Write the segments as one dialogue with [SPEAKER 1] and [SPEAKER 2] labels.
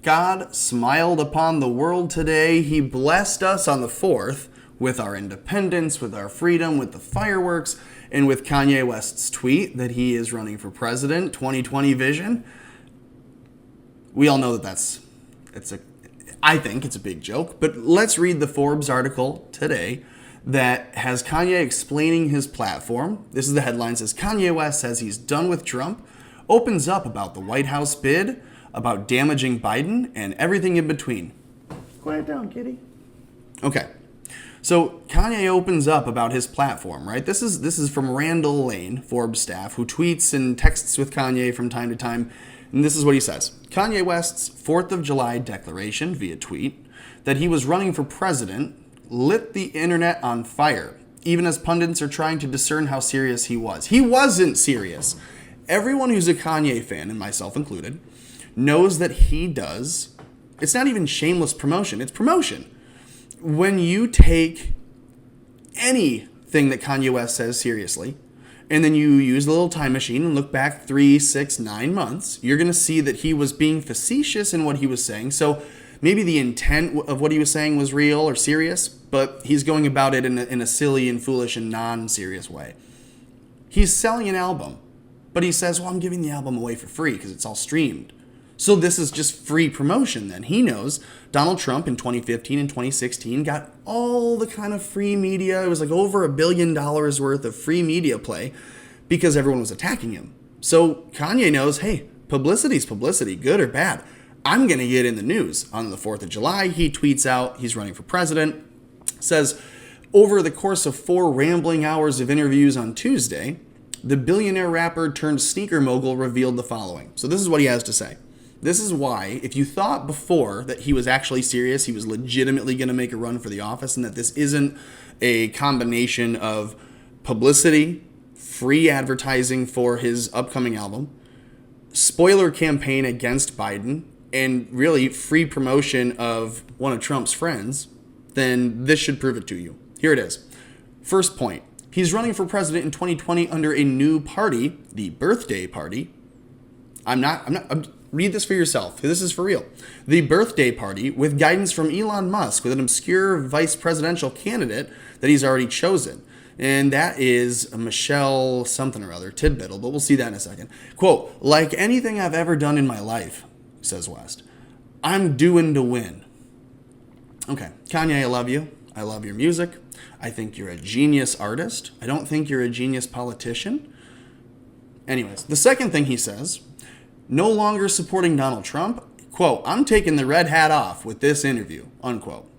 [SPEAKER 1] God smiled upon the world today. He blessed us on the 4th with our independence, with our freedom, with the fireworks, and with Kanye West's tweet that he is running for president, 2020 vision. We all know that I think it's a big joke, but let's read the Forbes article today that has Kanye explaining his platform. This is the headline. It says, Kanye West says he's done with Trump, opens up about the White House bid, about damaging Biden, and everything in between. Quiet down, kitty. Okay. So Kanye opens up about his platform, right? This is from Randall Lane, Forbes staff, who tweets and texts with Kanye from time to time. And this is what he says. Kanye West's 4th of July declaration via tweet that he was running for president lit the internet on fire, even as pundits are trying to discern how serious he was. He wasn't serious. Everyone who's a Kanye fan, and myself included, knows that he does. It's not even shameless promotion. It's promotion. When you take anything that Kanye West says seriously, and then you use the little time machine and look back 3, 6, 9 months, you're going to see that he was being facetious in what he was saying. So maybe the intent of what he was saying was real or serious, but he's going about it in a silly and foolish and non-serious way. He's selling an album, but he says, well, I'm giving the album away for free because it's all streamed. So this is just free promotion then. He knows Donald Trump in 2015 and 2016 got all the kind of free media. It was like over $1 billion worth of free media play because everyone was attacking him. So Kanye knows, hey, publicity's publicity, good or bad. I'm going to get in the news. On the 4th of July, he tweets out he's running for president, says, over the course of 4 rambling hours of interviews on Tuesday, the billionaire rapper turned sneaker mogul revealed the following. So this is what he has to say. This is why, if you thought before that he was actually serious, he was legitimately going to make a run for the office, and that this isn't a combination of publicity, free advertising for his upcoming album, spoiler campaign against Biden, and really free promotion of one of Trump's friends, then this should prove it to you. Here it is. First point. He's running for president in 2020 under a new party, the Birthday Party. Read this for yourself. This is for real. The Birthday Party, with guidance from Elon Musk, with an obscure vice presidential candidate that he's already chosen. And that is Michelle something or other, Tidbittle, but we'll see that in a second. Quote, like anything I've ever done in my life, says West, I'm doing to win. Okay, Kanye, I love you. I love your music. I think you're a genius artist. I don't think you're a genius politician. Anyways, the second thing he says, no longer supporting Donald Trump, quote, I'm taking the red hat off with this interview, unquote.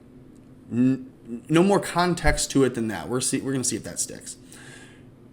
[SPEAKER 1] No more context to it than that. We're going to see if that sticks.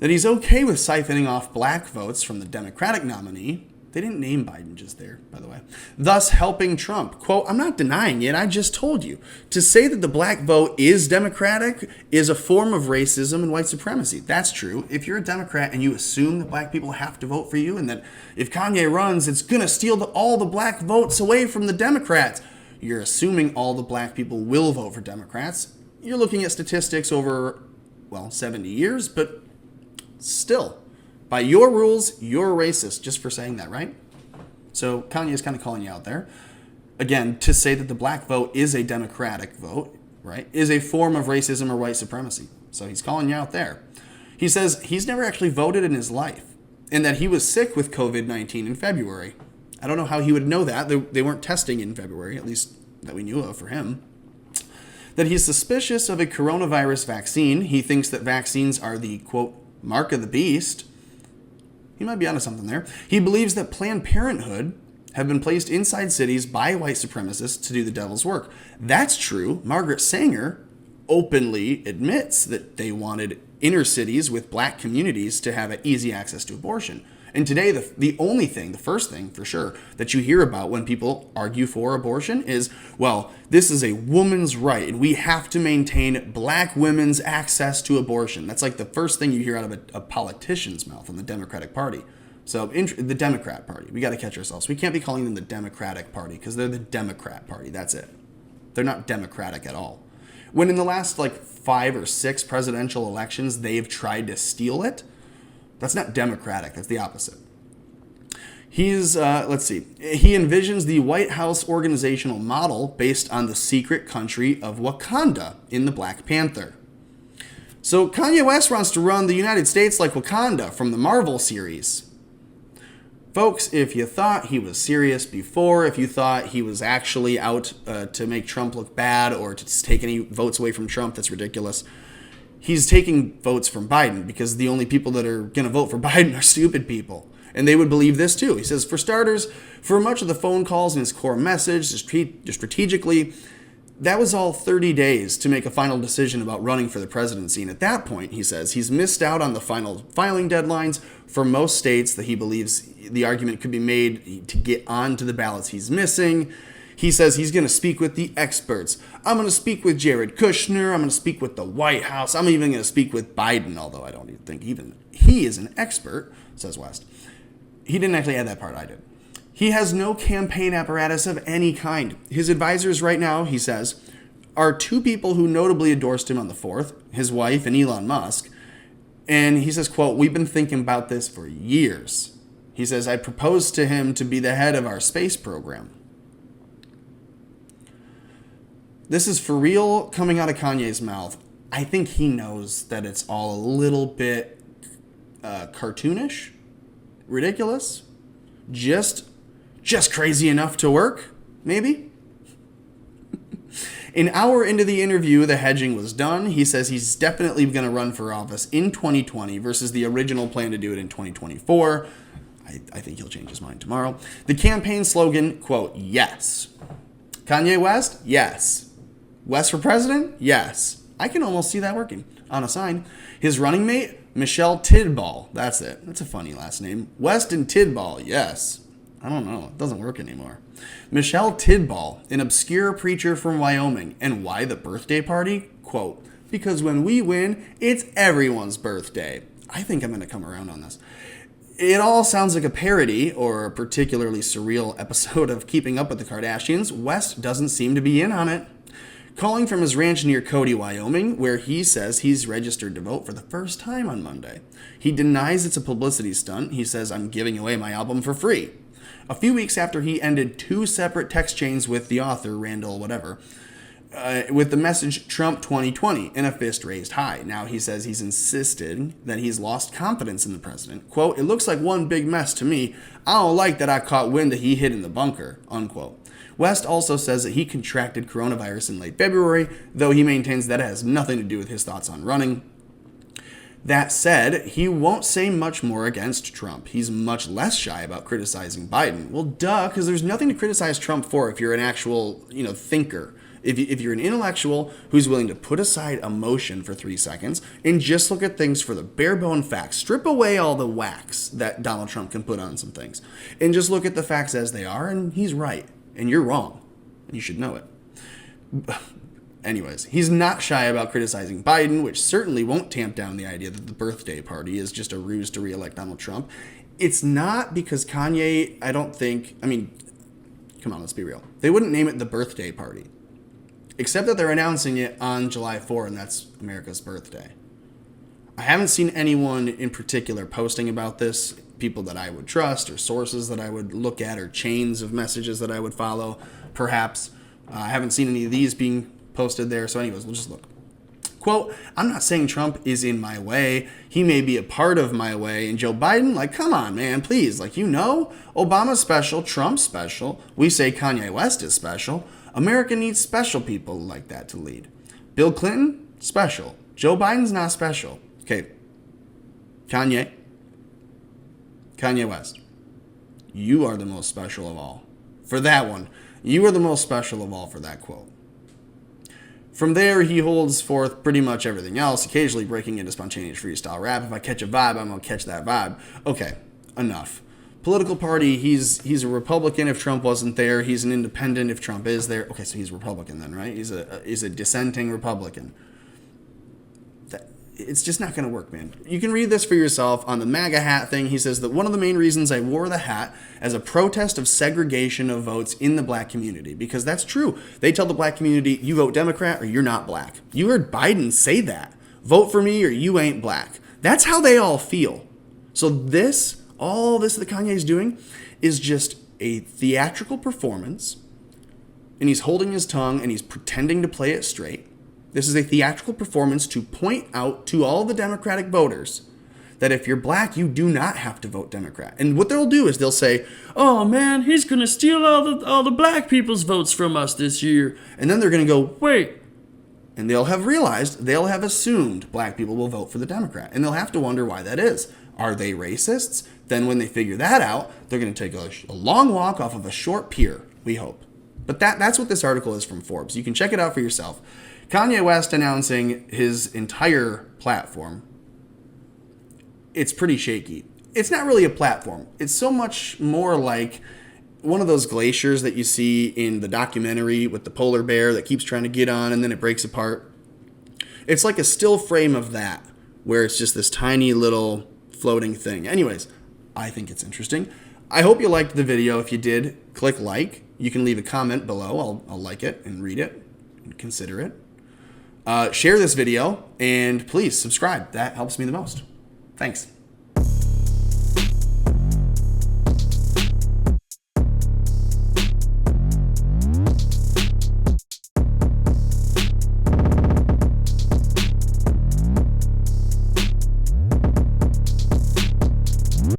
[SPEAKER 1] That he's okay with siphoning off black votes from the Democratic nominee. They didn't name Biden just there, by the way. Thus helping Trump. Quote, I'm not denying it. I just told you. To say that the black vote is Democratic is a form of racism and white supremacy. That's true. If you're a Democrat and you assume that black people have to vote for you and that if Kanye runs, it's going to steal all the black votes away from the Democrats, you're assuming all the black people will vote for Democrats. You're looking at statistics over, 70 years, but still. By your rules, you're a racist just for saying that, right? So Kanye is kind of calling you out there. Again, to say that the black vote is a Democratic vote, right, is a form of racism or white supremacy. So he's calling you out there. He says he's never actually voted in his life and that he was sick with COVID-19 in February. I don't know how he would know that. They weren't testing in February, at least that we knew of for him. That he's suspicious of a coronavirus vaccine. He thinks that vaccines are the, quote, mark of the beast. He might be onto something there. He believes that Planned Parenthood have been placed inside cities by white supremacists to do the devil's work. That's true. Margaret Sanger openly admits that they wanted inner cities with black communities to have easy access to abortion. And today, the first thing for sure that you hear about when people argue for abortion is, well, this is a woman's right and we have to maintain black women's access to abortion. That's like the first thing you hear out of a politician's mouth in the Democratic Party. So the Democrat Party, we got to catch ourselves. We can't be calling them the Democratic Party because they're the Democrat Party. That's it. They're not democratic at all. When in the last 5 or 6 presidential elections, they've tried to steal it, that's not democratic. That's the opposite. Let's see. He envisions the White House organizational model based on the secret country of Wakanda in the Black Panther. So Kanye West wants to run the United States like Wakanda from the Marvel series. Folks, if you thought he was serious before, if you thought he was actually out to make Trump look bad or to take any votes away from Trump, that's ridiculous. He's taking votes from Biden because the only people that are going to vote for Biden are stupid people. And they would believe this too. He says, for starters, for much of the phone calls and his core message, strategically, that was all 30 days to make a final decision about running for the presidency. And at that point, he says, he's missed out on the final filing deadlines for most states that he believes the argument could be made to get onto the ballots he's missing. He says he's going to speak with the experts. I'm going to speak with Jared Kushner. I'm going to speak with the White House. I'm even going to speak with Biden, although I don't even think even he is an expert, says West. He didn't actually add that part, I did. He has no campaign apparatus of any kind. His advisors right now, he says, are two people who notably endorsed him on the 4th, his wife and Elon Musk. And he says, quote, we've been thinking about this for years. He says, I proposed to him to be the head of our space program. This is for real coming out of Kanye's mouth. I think he knows that it's all a little bit cartoonish, ridiculous, just crazy enough to work, maybe. An hour into the interview, the hedging was done. He says he's definitely going to run for office in 2020 versus the original plan to do it in 2024. I think he'll change his mind tomorrow. The campaign slogan, quote, yes. Kanye West? Yes. West for president? Yes. I can almost see that working on a sign. His running mate, Michelle Tidball. That's it. That's a funny last name. West and Tidball, yes. I don't know. It doesn't work anymore. Michelle Tidball, an obscure preacher from Wyoming. And why the birthday party? Quote, because when we win, it's everyone's birthday. I think I'm going to come around on this. It all sounds like a parody or a particularly surreal episode of Keeping Up with the Kardashians. West doesn't seem to be in on it. Calling from his ranch near Cody, Wyoming, where he says he's registered to vote for the first time on Monday. He denies it's a publicity stunt. He says, I'm giving away my album for free. A few weeks after he ended 2 separate text chains with the author, Randall whatever, with the message Trump 2020 and a fist raised high. Now he says he's insisted that he's lost confidence in the president. Quote, it looks like one big mess to me. I don't like that I caught wind that he hid in the bunker, unquote. West also says that he contracted coronavirus in late February, though he maintains that it has nothing to do with his thoughts on running. That said, he won't say much more against Trump. He's much less shy about criticizing Biden. Well, duh, because there's nothing to criticize Trump for if you're an actual, thinker. If you're an intellectual who's willing to put aside emotion for 3 seconds and just look at things for the bare bone facts, strip away all the wax that Donald Trump can put on some things, and just look at the facts as they are, and he's right, and you're wrong, and you should know it. Anyways, he's not shy about criticizing Biden, which certainly won't tamp down the idea that the birthday party is just a ruse to reelect Donald Trump. It's not because Kanye, come on, let's be real. They wouldn't name it the birthday party. Except that they're announcing it on July 4th, and that's America's birthday. I haven't seen anyone in particular posting about this, people that I would trust, or sources that I would look at, or chains of messages that I would follow, perhaps. I haven't seen any of these being posted there, so anyways, we'll just look. Quote, I'm not saying Trump is in my way. He may be a part of my way. And Joe Biden, come on, man, please. Obama's special, Trump's special. We say Kanye West is special. America needs special people like that to lead. Bill Clinton, special. Joe Biden's not special. Okay. Kanye West, you are the most special of all. For that one, you are the most special of all for that quote. From there, he holds forth pretty much everything else, occasionally breaking into spontaneous freestyle rap. If I catch a vibe, I'm going to catch that vibe. Okay, enough. Political party, he's a Republican if Trump wasn't there. He's an independent if Trump is there. Okay, so he's Republican then, right? He's a dissenting Republican. It's just not going to work, man. You can read this for yourself on the MAGA hat thing. He says that one of the main reasons I wore the hat as a protest of segregation of votes in the black community, because that's true. They tell the black community, you vote Democrat or you're not black. You heard Biden say that. Vote for me or you ain't black. That's how they all feel. So this all this that Kanye is doing is just a theatrical performance, and he's holding his tongue and he's pretending to play it straight. This is a theatrical performance to point out to all the Democratic voters that if you're black, you do not have to vote Democrat. And what they'll do is they'll say, oh man, he's going to steal all the black people's votes from us this year. And then they're going to go, wait. And they'll have realized, they'll have assumed black people will vote for the Democrat. And they'll have to wonder why that is. Are they racists? Then when they figure that out, they're going to take a long walk off of a short pier, we hope. But that's what this article is from Forbes. You can check it out for yourself. Kanye West announcing his entire platform. It's pretty shaky. It's not really a platform. It's so much more like one of those glaciers that you see in the documentary with the polar bear that keeps trying to get on and then it breaks apart. It's like a still frame of that, where it's just this tiny little floating thing. Anyways, I think it's interesting. I hope you liked the video. If you did, click like. You can leave a comment below. I'll like it and read it and consider it. Share this video and please subscribe. That helps me the most. Thanks.